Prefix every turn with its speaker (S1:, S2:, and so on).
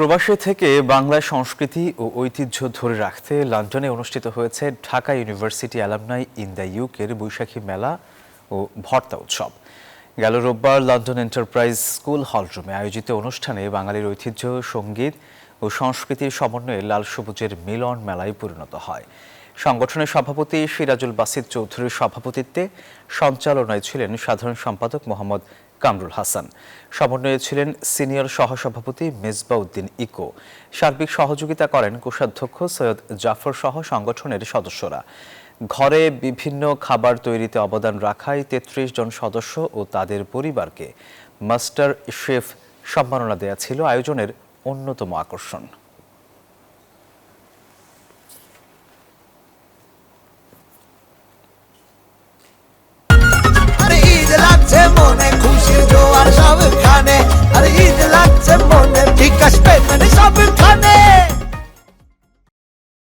S1: প্রবাসী থেকে বাংলা সংস্কৃতি ও ঐতিহ্য ধরে রাখতে লন্ডনে অনুষ্ঠিত হয়েছে Dhaka university alumni in the ইউকের বৈশাখী মেলা ও ভর্তা উৎসব। গেল রোববার লন্ডন এন্টারপ্রাইজ স্কুল হলরুমে আয়োজিত অনুষ্ঠানে বাঙালির ঐতিহ্য, সঙ্গীত ও সংস্কৃতির সমন্বয়ে লাল সবুজের মিলন মেলায় পরিণত হয়। সংগঠনের সভাপতি সিরাজুল বাসিত চৌধুরীর সভাপতিত্বে সঞ্চালনায় ছিলেন সাধারণ সম্পাদক মোহাম্মদ কামরুল হাসান। সমন্বয়ে ছিলেন সিনিয়র সহসভাপতি মেজবাহ উদ্দিন ইকো। সার্বিক সহযোগিতা করেন কোষাধ্যক্ষ সৈয়দ জাফর সহ সংগঠনের সদস্যরা। ঘরে বিভিন্ন খাবার তৈরিতে অবদান রাখায় ৩৩ জন সদস্য ও তাদের পরিবারকে মাস্টার শেফ সম্মাননা দেয়া ছিল আয়োজনের অন্যতম আকর্ষণ।